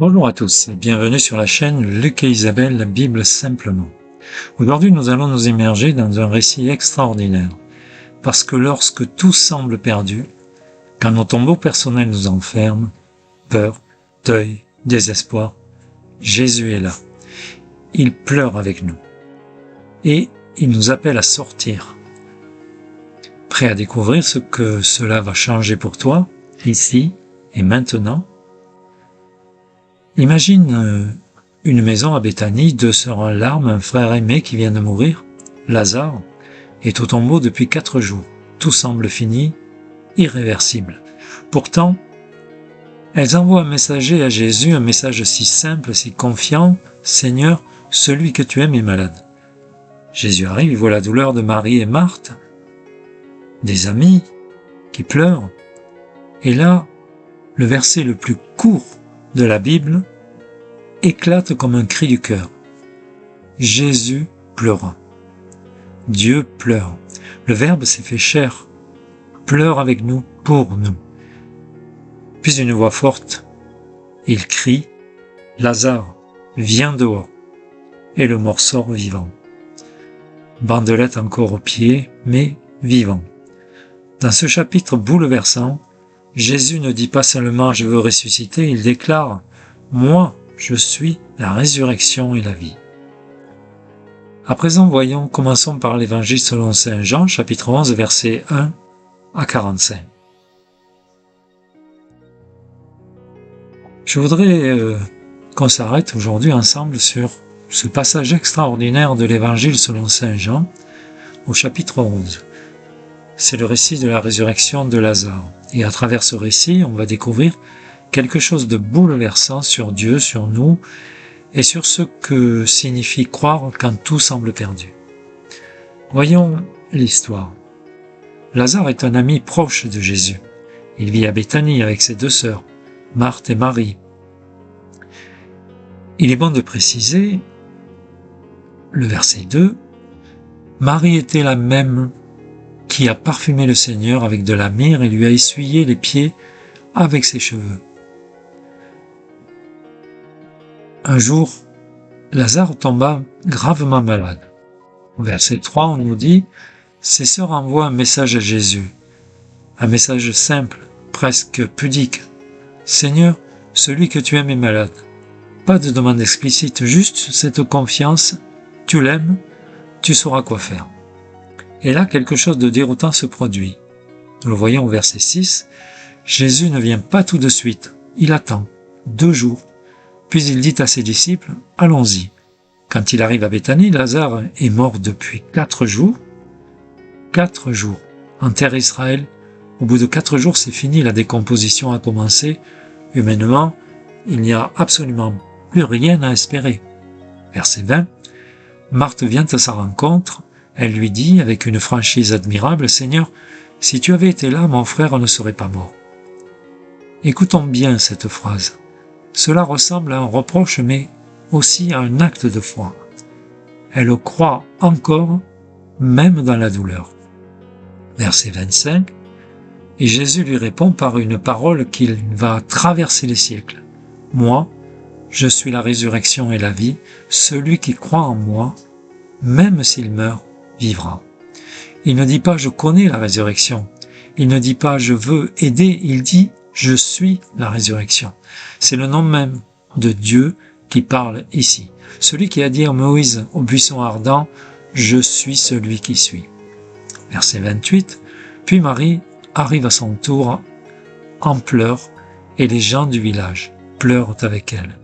Bonjour à tous et bienvenue sur la chaîne Luc et Isabelle, la Bible simplement. Aujourd'hui, nous allons nous immerger dans un récit extraordinaire. Parce que lorsque tout semble perdu, quand nos tombeaux personnels nous enferment, peur, deuil, désespoir, Jésus est là. Il pleure avec nous. Et il nous appelle à sortir. Prêt à découvrir ce que cela va changer pour toi, ici et maintenant? Imagine une maison à Béthanie, 2 sœurs en larmes, un frère aimé qui vient de mourir. Lazare est au tombeau depuis 4 jours. Tout semble fini, irréversible. Pourtant, elles envoient un messager à Jésus, un message si simple, si confiant. « Seigneur, celui que tu aimes est malade. » Jésus arrive, il voit la douleur de Marie et Marthe, des amis qui pleurent. Et là, le verset le plus court de la Bible éclate comme un cri du cœur. Jésus pleura. Dieu pleure. Le Verbe s'est fait chair. Pleure avec nous, pour nous. Puis une voix forte, il crie, Lazare, viens dehors. Et le mort sort vivant. Bandelette encore aux pieds, mais vivant. Dans ce chapitre bouleversant, Jésus ne dit pas seulement « je veux ressusciter », il déclare « moi, je suis la résurrection et la vie ». À présent, commençons par l'Évangile selon saint Jean, chapitre 11, versets 1 à 45. Je voudrais qu'on s'arrête aujourd'hui ensemble sur ce passage extraordinaire de l'Évangile selon saint Jean, au chapitre 11. C'est le récit de la résurrection de Lazare. Et à travers ce récit, on va découvrir quelque chose de bouleversant sur Dieu, sur nous, et sur ce que signifie croire quand tout semble perdu. Voyons l'histoire. Lazare est un ami proche de Jésus. Il vit à Béthanie avec ses 2 sœurs, Marthe et Marie. Il est bon de préciser, le verset 2, Marie était la même qui a parfumé le Seigneur avec de la myrrhe et lui a essuyé les pieds avec ses cheveux. Un jour, Lazare tomba gravement malade. Au verset 3, on nous dit « Ses sœurs envoient un message à Jésus, un message simple, presque pudique. « Seigneur, celui que tu aimes est malade. » Pas de demande explicite, juste cette confiance, tu l'aimes, tu sauras quoi faire. Et là, quelque chose de déroutant se produit. Nous le voyons au verset 6, Jésus ne vient pas tout de suite, il attend 2 jours, puis il dit à ses disciples, allons-y. Quand il arrive à Béthanie, Lazare est mort depuis 4 jours. 4 jours. En terre Israël, au bout de 4 jours, c'est fini, la décomposition a commencé. Humainement, il n'y a absolument plus rien à espérer. Verset 20, Marthe vient à sa rencontre. Elle lui dit, avec une franchise admirable, « Seigneur, si tu avais été là, mon frère ne serait pas mort. » Écoutons bien cette phrase. Cela ressemble à un reproche, mais aussi à un acte de foi. Elle croit encore, même dans la douleur. Verset 25, et Jésus lui répond par une parole qui va traverser les siècles. « Moi, je suis la résurrection et la vie. Celui qui croit en moi, même s'il meurt, vivra. » Il ne dit pas « je connais la résurrection ». Il ne dit pas « je veux aider ». Il dit « je suis la résurrection ». C'est le nom même de Dieu qui parle ici. Celui qui a dit à Moïse au buisson ardent « je suis celui qui suis ». Verset 28. Puis Marie arrive à son tour en pleurs et les gens du village pleurent avec elle.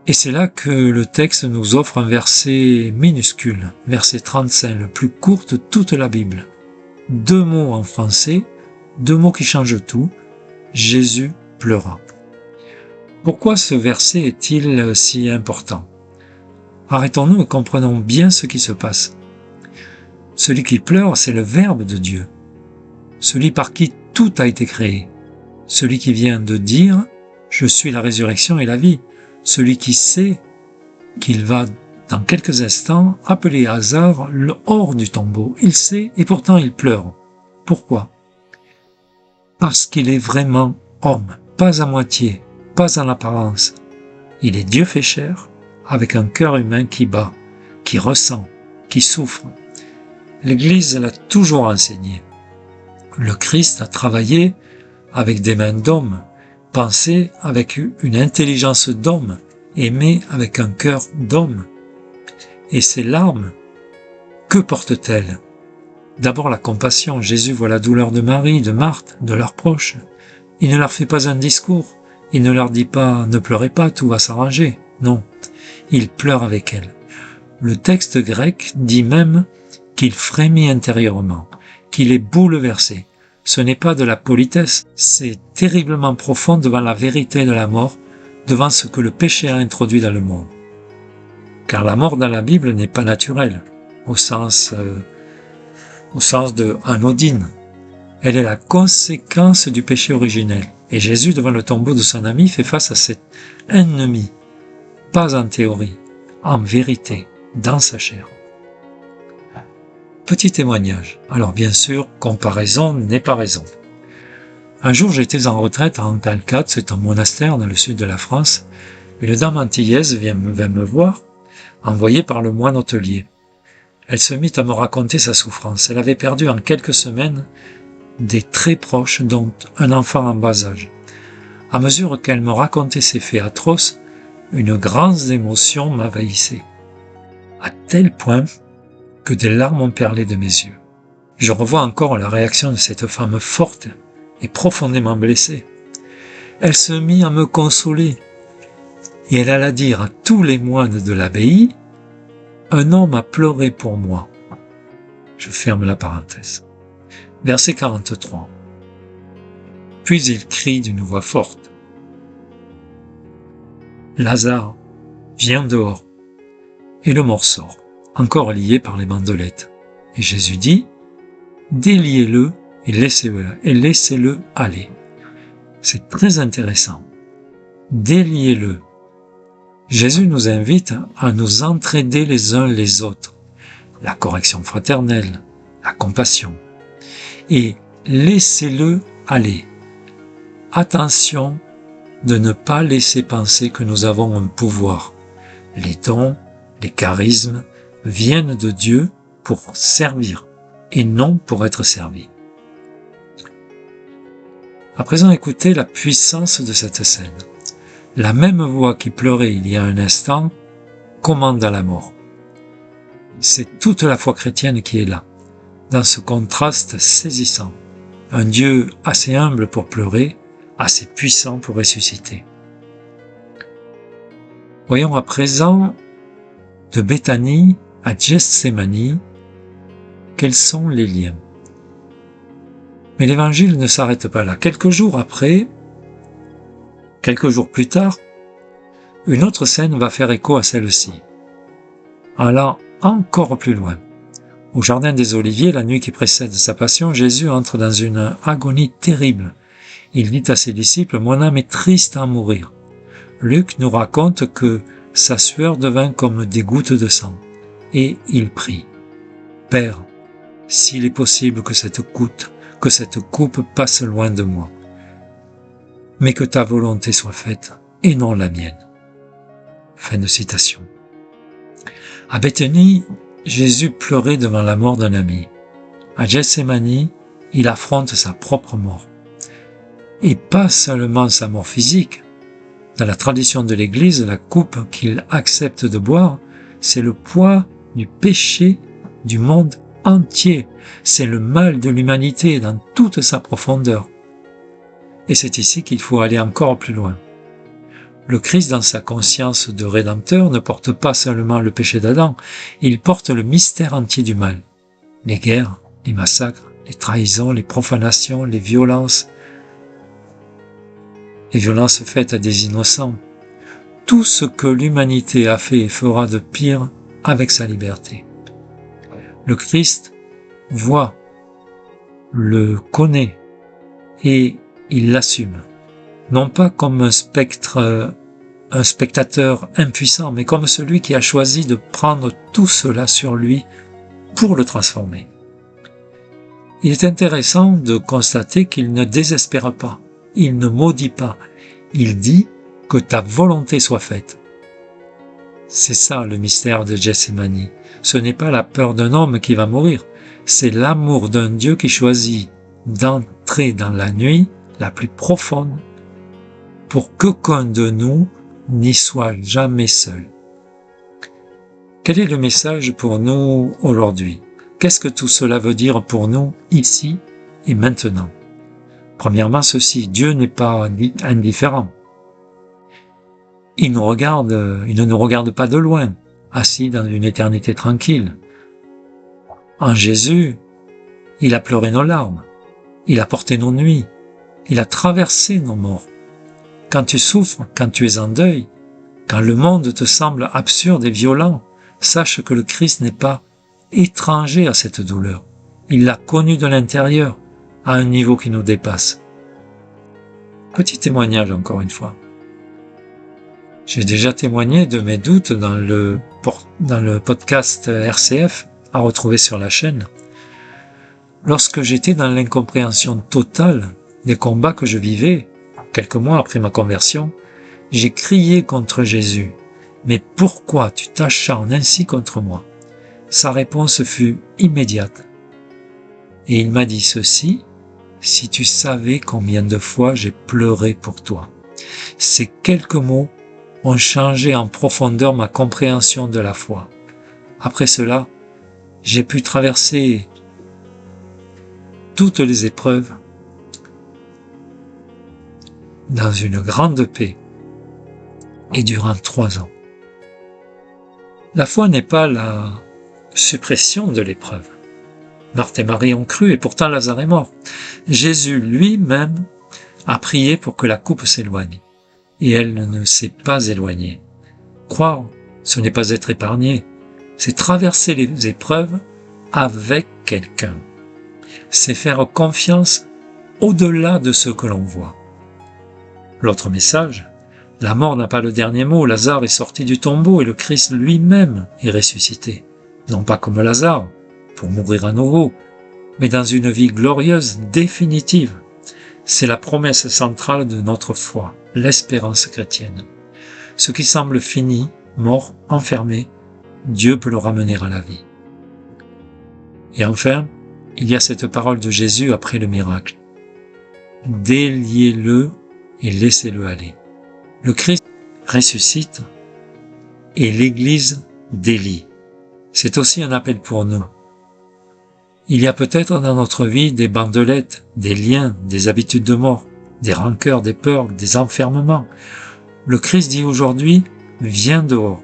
Et c'est là que le texte nous offre un verset minuscule, verset 35, le plus court de toute la Bible. 2 mots en français, 2 mots qui changent tout. Jésus pleura. Pourquoi ce verset est-il si important? Arrêtons-nous et comprenons bien ce qui se passe. Celui qui pleure, c'est le Verbe de Dieu. Celui par qui tout a été créé. Celui qui vient de dire « Je suis la résurrection et la vie ». Celui qui sait qu'il va, dans quelques instants, appeler Lazare hors du tombeau. Il sait et pourtant il pleure. Pourquoi? Parce qu'il est vraiment homme, pas à moitié, pas en apparence. Il est Dieu fait chair, avec un cœur humain qui bat, qui ressent, qui souffre. L'Église l'a toujours enseigné. Le Christ a travaillé avec des mains d'homme, pensé avec une intelligence d'homme, aimé avec un cœur d'homme. Et ces larmes, que portent-elles? D'abord la compassion. Jésus voit la douleur de Marie, de Marthe, de leurs proches. Il ne leur fait pas un discours. Il ne leur dit pas « ne pleurez pas, tout va s'arranger ». Non, il pleure avec elles. Le texte grec dit même qu'il frémit intérieurement, qu'il est bouleversé. Ce n'est pas de la politesse, c'est terriblement profond devant la vérité de la mort, devant ce que le péché a introduit dans le monde. Car la mort dans la Bible n'est pas naturelle, au sens de anodine. Elle est la conséquence du péché originel. Et Jésus, devant le tombeau de son ami, fait face à cet ennemi, pas en théorie, en vérité, dans sa chair. Petit témoignage. Alors bien sûr, comparaison n'est pas raison. Un jour, j'étais en retraite à Antalkat, c'est un monastère dans le sud de la France. Une dame antillaise vint me voir, envoyée par le moine hôtelier. Elle se mit à me raconter sa souffrance. Elle avait perdu en quelques semaines des très proches, dont un enfant en bas âge. À mesure qu'elle me racontait ces faits atroces, une grande émotion m'envahissait, à tel point que des larmes ont perlé de mes yeux. Je revois encore la réaction de cette femme forte et profondément blessée. Elle se mit à me consoler, et elle alla dire à tous les moines de l'abbaye, « Un homme a pleuré pour moi. » Je ferme la parenthèse. Verset 43. Puis il crie d'une voix forte. Lazare, viens dehors. Et le mort sort, encore lié par les bandelettes. Et Jésus dit, déliez-le et laissez-le aller. C'est très intéressant. Déliez-le. Jésus nous invite à nous entraider les uns les autres. La correction fraternelle, la compassion. Et laissez-le aller. Attention de ne pas laisser penser que nous avons un pouvoir. Les dons, les charismes viennent de Dieu pour servir et non pour être servis. À présent, écoutez la puissance de cette scène. La même voix qui pleurait il y a un instant commande à la mort. C'est toute la foi chrétienne qui est là, dans ce contraste saisissant. Un Dieu assez humble pour pleurer, assez puissant pour ressusciter. Voyons à présent de Béthanie à Gethsémani, quels sont les liens? Mais l'évangile ne s'arrête pas là. Quelques jours plus tard, une autre scène va faire écho à celle-ci. Allant encore plus loin. Au jardin des Oliviers, la nuit qui précède sa passion, Jésus entre dans une agonie terrible. Il dit à ses disciples, « Mon âme est triste à mourir. » Luc nous raconte que sa sueur devint comme des gouttes de sang. Et il prie, « Père, s'il est possible que cette coupe passe loin de moi, mais que ta volonté soit faite et non la mienne. » Fin de citation. À Béthanie, Jésus pleurait devant la mort d'un ami. À Gethsémani, il affronte sa propre mort. Et pas seulement sa mort physique. Dans la tradition de l'Église, la coupe qu'il accepte de boire, c'est le poids du péché du monde entier. C'est le mal de l'humanité dans toute sa profondeur. Et c'est ici qu'il faut aller encore plus loin. Le Christ, dans sa conscience de Rédempteur, ne porte pas seulement le péché d'Adam, il porte le mystère entier du mal. Les guerres, les massacres, les trahisons, les profanations, les violences faites à des innocents. Tout ce que l'humanité a fait et fera de pire avec sa liberté. Le Christ voit, le connaît et il l'assume. Non pas comme un spectateur impuissant, mais comme celui qui a choisi de prendre tout cela sur lui pour le transformer. Il est intéressant de constater qu'il ne désespère pas, il ne maudit pas, il dit que ta volonté soit faite. C'est ça le mystère de Gethsémani. Ce n'est pas la peur d'un homme qui va mourir, c'est l'amour d'un Dieu qui choisit d'entrer dans la nuit la plus profonde pour qu'aucun de nous n'y soit jamais seul. Quel est le message pour nous aujourd'hui? Qu'est-ce que tout cela veut dire pour nous ici et maintenant? Premièrement, ceci, Dieu n'est pas indifférent. Il ne nous regarde pas de loin, assis dans une éternité tranquille. En Jésus, il a pleuré nos larmes, il a porté nos nuits, il a traversé nos morts. Quand tu souffres, quand tu es en deuil, quand le monde te semble absurde et violent, sache que le Christ n'est pas étranger à cette douleur. Il l'a connue de l'intérieur, à un niveau qui nous dépasse. Petit témoignage encore une fois. J'ai déjà témoigné de mes doutes dans le podcast RCF, à retrouver sur la chaîne. Lorsque j'étais dans l'incompréhension totale des combats que je vivais, quelques mois après ma conversion, j'ai crié contre Jésus. Mais pourquoi tu t'acharnes ainsi contre moi? Sa réponse fut immédiate. Et il m'a dit ceci: si tu savais combien de fois j'ai pleuré pour toi. Ces quelques mots ont changé en profondeur ma compréhension de la foi. Après cela, j'ai pu traverser toutes les épreuves dans une grande paix et durant 3 ans. La foi n'est pas la suppression de l'épreuve. Marthe et Marie ont cru et pourtant Lazare est mort. Jésus lui-même a prié pour que la coupe s'éloigne et elle ne s'est pas éloignée. Croire, ce n'est pas être épargné, c'est traverser les épreuves avec quelqu'un. C'est faire confiance au-delà de ce que l'on voit. L'autre message, la mort n'a pas le dernier mot. Lazare est sorti du tombeau et le Christ lui-même est ressuscité. Non pas comme Lazare, pour mourir à nouveau, mais dans une vie glorieuse, définitive. C'est la promesse centrale de notre foi, l'espérance chrétienne. Ce qui semble fini, mort, enfermé, Dieu peut le ramener à la vie. Et enfin, il y a cette parole de Jésus après le miracle. Déliez-le et laissez-le aller. Le Christ ressuscite et l'Église délie. C'est aussi un appel pour nous. Il y a peut-être dans notre vie des bandelettes, des liens, des habitudes de mort, des rancœurs, des peurs, des enfermements. Le Christ dit aujourd'hui, viens dehors.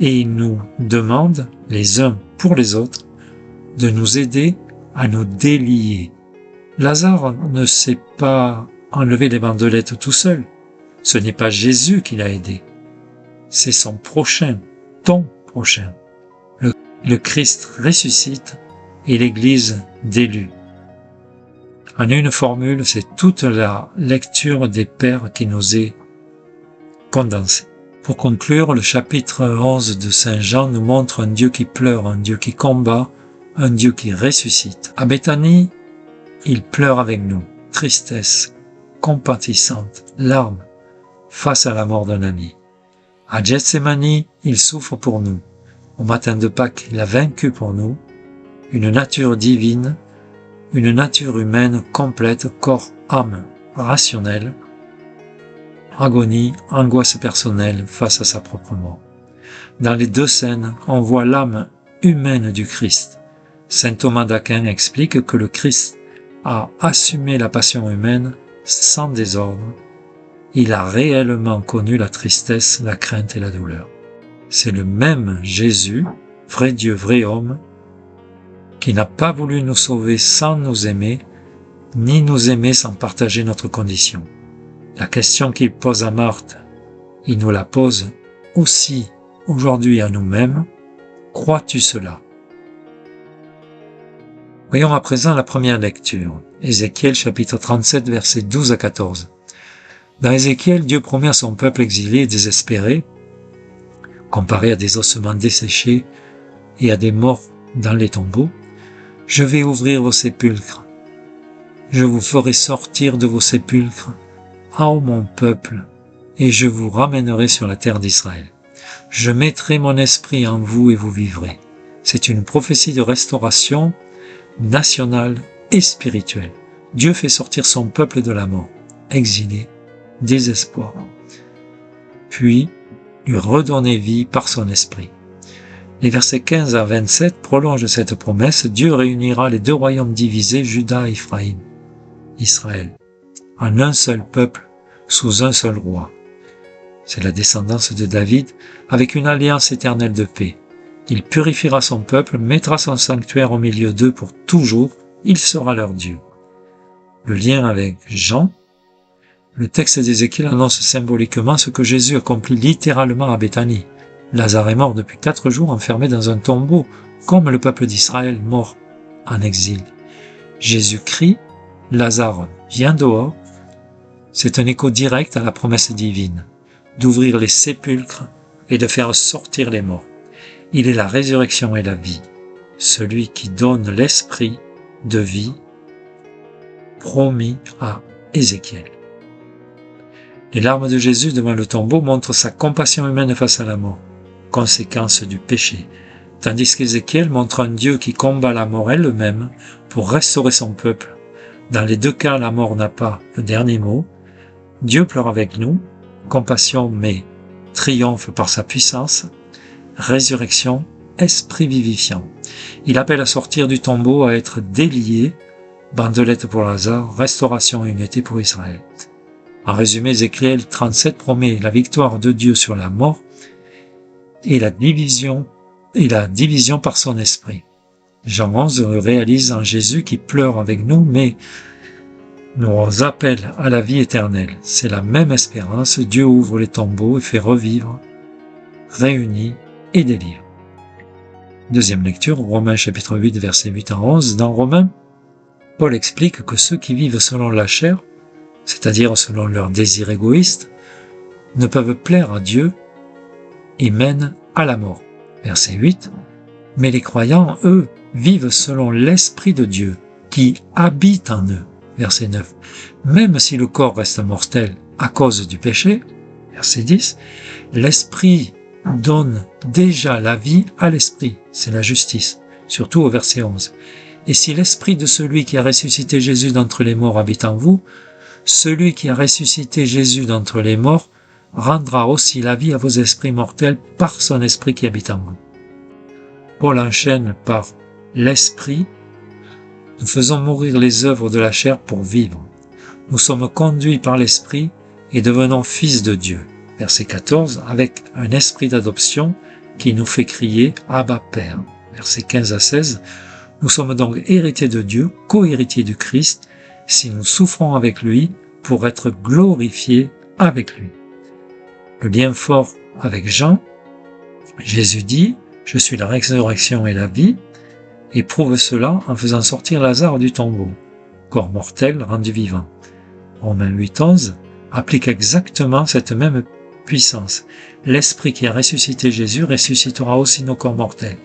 Et il nous demande, les uns pour les autres, de nous aider à nous délier. Lazare ne s'est pas enlevé les bandelettes tout seul. Ce n'est pas Jésus qui l'a aidé. C'est son prochain, ton prochain. Le Christ ressuscite et l'Église délue. En une formule, c'est toute la lecture des Pères qui nous est condensée. Pour conclure, le chapitre 11 de Saint Jean nous montre un Dieu qui pleure, un Dieu qui combat, un Dieu qui ressuscite. À Béthanie, il pleure avec nous, tristesse, compatissante, larmes, face à la mort d'un ami. À Gethsémani, il souffre pour nous. Au matin de Pâques, il a vaincu pour nous une nature divine, une nature humaine complète, corps, âme, rationnelle, agonie, angoisse personnelle face à sa propre mort. Dans les deux scènes, on voit l'âme humaine du Christ. Saint Thomas d'Aquin explique que le Christ a assumé la passion humaine sans désordre. Il a réellement connu la tristesse, la crainte et la douleur. C'est le même Jésus, vrai Dieu, vrai homme, qui n'a pas voulu nous sauver sans nous aimer, ni nous aimer sans partager notre condition. La question qu'il pose à Marthe, il nous la pose aussi aujourd'hui à nous-mêmes. Crois-tu cela? Voyons à présent la première lecture. Ézéchiel chapitre 37 versets 12 à 14. Dans Ézéchiel, Dieu promet à son peuple exilé et désespéré, comparé à des ossements desséchés et à des morts dans les tombeaux, « Je vais ouvrir vos sépulcres. Je vous ferai sortir de vos sépulcres, ô mon peuple, et je vous ramènerai sur la terre d'Israël. Je mettrai mon esprit en vous et vous vivrez. C'est une prophétie de restauration nationale et spirituelle. Dieu fait sortir son peuple de la mort, exilé, désespoir, puis lui redonner vie par son esprit. Les versets 15 à 27 prolongent cette promesse. Dieu réunira les deux royaumes divisés, Juda et Israël, en un seul peuple, sous un seul roi. C'est la descendance de David, avec une alliance éternelle de paix. Il purifiera son peuple, mettra son sanctuaire au milieu d'eux pour toujours, il sera leur Dieu. Le lien avec Jean, le texte d'Ézéchiel annonce symboliquement ce que Jésus accomplit littéralement à Béthanie. Lazare est mort depuis 4 jours enfermé dans un tombeau, comme le peuple d'Israël mort en exil. Jésus crie, Lazare, viens dehors. C'est un écho direct à la promesse divine, d'ouvrir les sépulcres et de faire sortir les morts. Il est la résurrection et la vie, celui qui donne l'esprit de vie promis à Ézéchiel. Les larmes de Jésus devant le tombeau montrent sa compassion humaine face à la mort, conséquence du péché, tandis qu'Ézéchiel montre un Dieu qui combat la mort elle-même pour restaurer son peuple. Dans les deux cas, la mort n'a pas le dernier mot. Dieu pleure avec nous, compassion mais triomphe par sa puissance, résurrection, esprit vivifiant. Il appelle à sortir du tombeau, à être délié, bandelette pour Lazare, restauration et unité pour Israël. En résumé, Ézéchiel 37 promet la victoire de Dieu sur la mort et la division par son esprit. Jean 11 réalise en Jésus qui pleure avec nous, mais nous appelle à la vie éternelle. C'est la même espérance. Dieu ouvre les tombeaux et fait revivre, réunit et délivre. Deuxième lecture, Romains chapitre 8, versets 8 à 11. Dans Romains, Paul explique que ceux qui vivent selon la chair, c'est-à-dire selon leurs désirs égoïstes, ne peuvent plaire à Dieu et mènent à la mort. Verset 8. Mais les croyants, eux, vivent selon l'Esprit de Dieu qui habite en eux. Verset 9. Même si le corps reste mortel à cause du péché, verset 10, l'Esprit donne déjà la vie à l'Esprit. C'est la justice. Surtout au verset 11. Et si l'Esprit de celui qui a ressuscité Jésus d'entre les morts habite en vous, celui qui a ressuscité Jésus d'entre les morts rendra aussi la vie à vos esprits mortels par son esprit qui habite en vous. Paul enchaîne par l'esprit. Nous faisons mourir les œuvres de la chair pour vivre. Nous sommes conduits par l'esprit et devenons fils de Dieu. Verset 14, avec un esprit d'adoption qui nous fait crier Abba Père. Verset 15 à 16, nous sommes donc héritiers de Dieu, co-héritiers du Christ, si nous souffrons avec lui pour être glorifiés avec lui. Le lien fort avec Jean, Jésus dit, je suis la résurrection et la vie, et prouve cela en faisant sortir Lazare du tombeau, corps mortel rendu vivant. Romains 8:11 applique exactement cette même puissance. L'Esprit qui a ressuscité Jésus ressuscitera aussi nos corps mortels.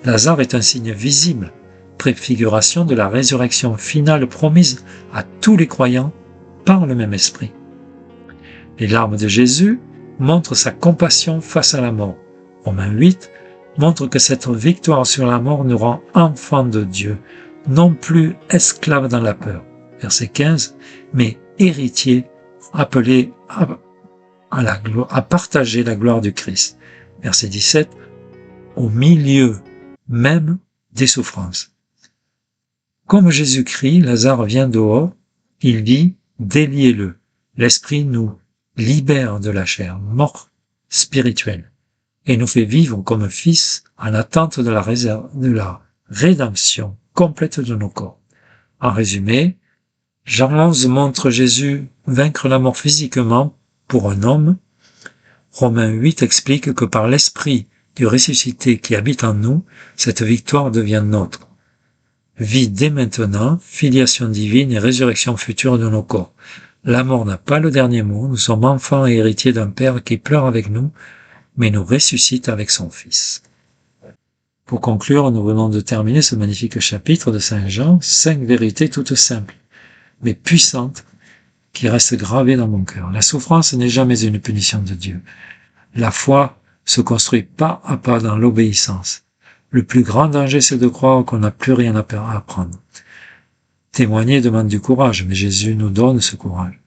Lazare est un signe visible, préfiguration de la résurrection finale promise à tous les croyants par le même Esprit. Les larmes de Jésus montrent sa compassion face à la mort. Romains 8 montre que cette victoire sur la mort nous rend enfants de Dieu, non plus esclaves dans la peur. Verset 15, mais héritiers, appelés à partager la gloire du Christ. Verset 17, au milieu même des souffrances. Comme Jésus-Christ, Lazare vient dehors, il dit, déliez-le. L'Esprit nous libère de la chair, mort spirituelle, et nous fait vivre comme fils en attente de la rédemption complète de nos corps. En résumé, Jean 11 montre Jésus vaincre la mort physiquement pour un homme. Romains 8 explique que par l'Esprit du ressuscité qui habite en nous, cette victoire devient nôtre. Vie dès maintenant, filiation divine et résurrection future de nos corps. La mort n'a pas le dernier mot, nous sommes enfants et héritiers d'un Père qui pleure avec nous, mais nous ressuscite avec son Fils. Pour conclure, nous venons de terminer ce magnifique chapitre de Saint Jean, 5 vérités toutes simples, mais puissantes, qui reste gravé dans mon cœur. La souffrance n'est jamais une punition de Dieu. La foi se construit pas à pas dans l'obéissance. Le plus grand danger, c'est de croire qu'on n'a plus rien à apprendre. Témoigner demande du courage, mais Jésus nous donne ce courage.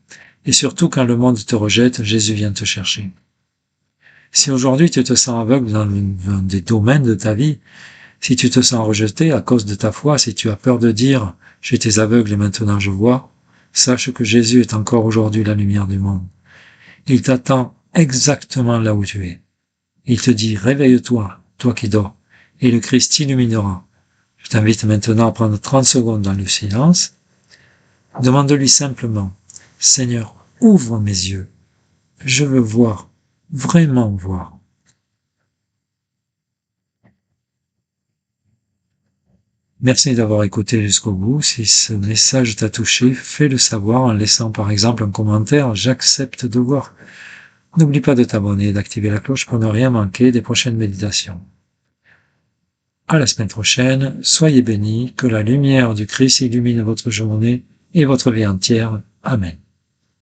Et surtout, quand le monde te rejette, Jésus vient te chercher. Si aujourd'hui tu te sens aveugle dans des domaines de ta vie, si tu te sens rejeté à cause de ta foi, si tu as peur de dire « j'étais aveugle et maintenant je vois », sache que Jésus est encore aujourd'hui la lumière du monde. Il t'attend exactement là où tu es. Il te dit « réveille-toi, toi qui dors », et le Christ t'illuminera. Je t'invite maintenant à prendre 30 secondes dans le silence. Demande-lui simplement « Seigneur, ouvre mes yeux. Je veux voir, vraiment voir. » Merci d'avoir écouté jusqu'au bout. Si ce message t'a touché, fais-le savoir en laissant par exemple un commentaire « J'accepte de voir ». N'oublie pas de t'abonner et d'activer la cloche pour ne rien manquer des prochaines méditations. À la semaine prochaine, soyez bénis, que la lumière du Christ illumine votre journée et votre vie entière. Amen.